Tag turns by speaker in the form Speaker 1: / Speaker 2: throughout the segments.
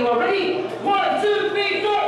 Speaker 1: you are ready. 1, 2, 3, 4.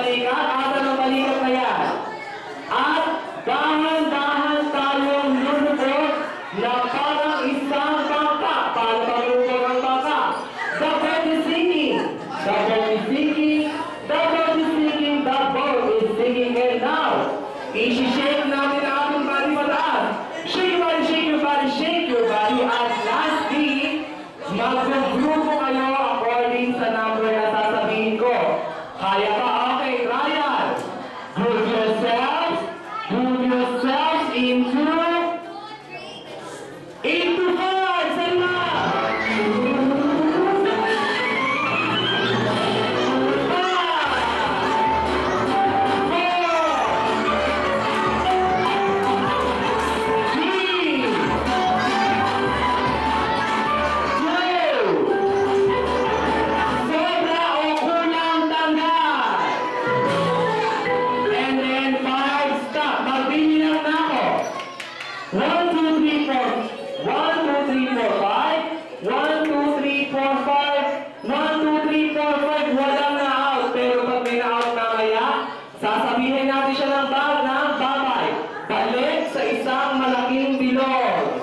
Speaker 2: balikat. Asa ng balikat na yan. At dahan-dahan tayong lulubog na parang isang bangka. Paano pag-lulubog ang bangka? The boat is sinking. The boat is sinking. The boat is sinking. The boat is sinking. And now, isi-shake namin ang ating body mataas. Shake your body, shake your body, shake your body. At lastly, mag-grupo kayo according sa number na sasabihin ko. Kaya ba? Okay, trial. Group yourselves into 5. Salma! 1, 2, 3, 4, 5. Walang na-out. Pero pag may na-out na kaya, sasabihin natin siya ng babay. Balik sa isang malaking bilog.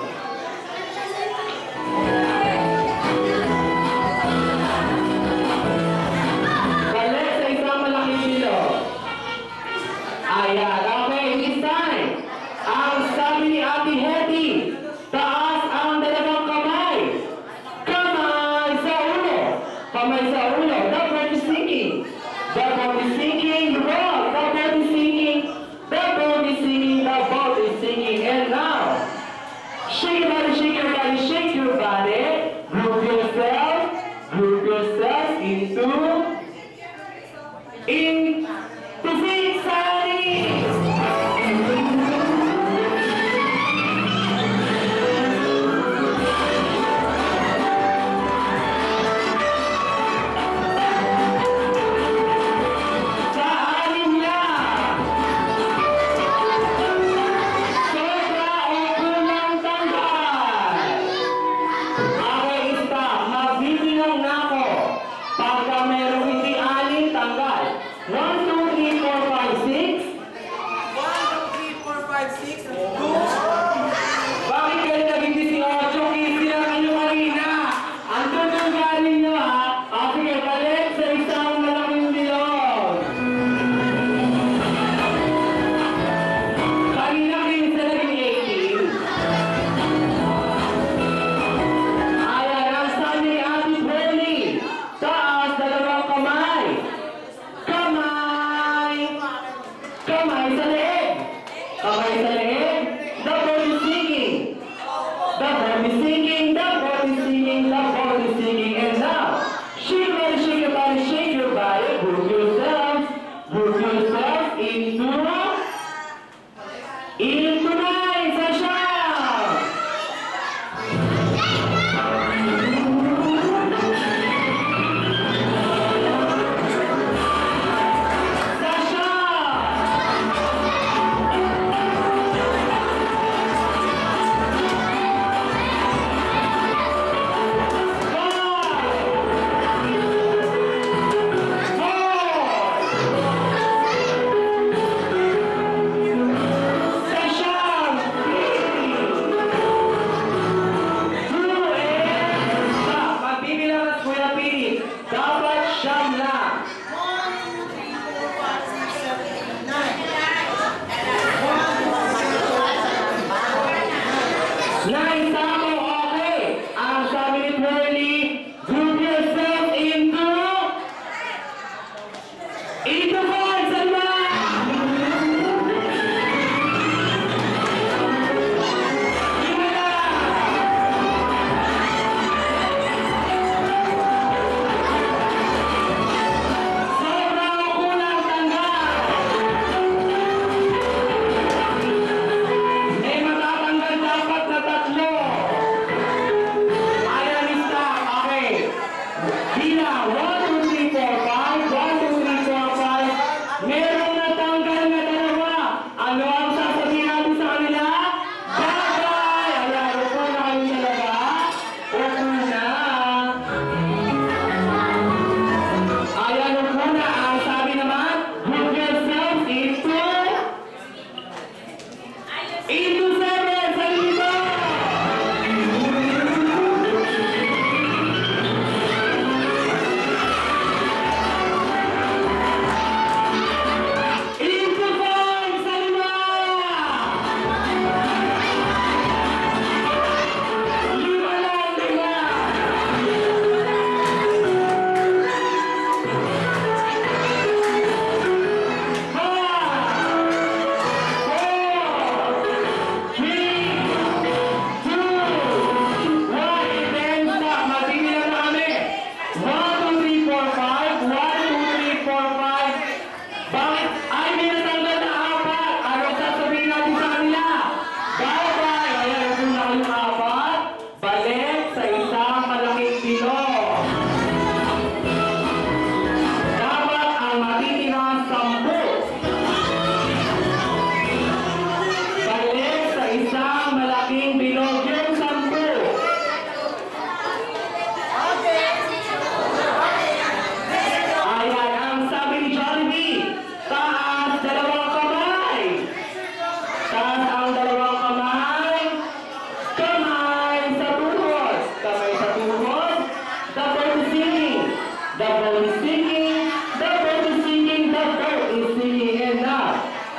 Speaker 2: Balik sa isang malaking bilog. Ayan. Okay, this time. Ang sabi ni Ate Hetty, taas ang dalawang kamay. Kamay sa ulo. Kamay sa ulo. The boat is sinking. The boat is sinking. Roll. The boat is sinking. The boat is sinking. The boat is sinking. And now, shake your body, shake your body, shake your body. Group yourself into 6 sides.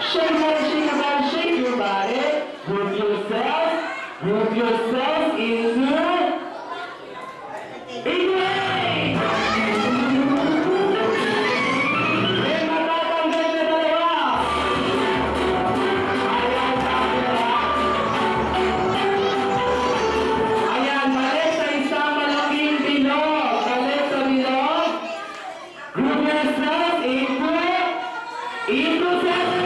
Speaker 2: Shake your body, shake your body. Group yourself into A. May matatanggal na dalawa. Ayan, sabi na. Ayan, balik sa isang malaking bilog. Balik sa bilog. Group yourself into 7.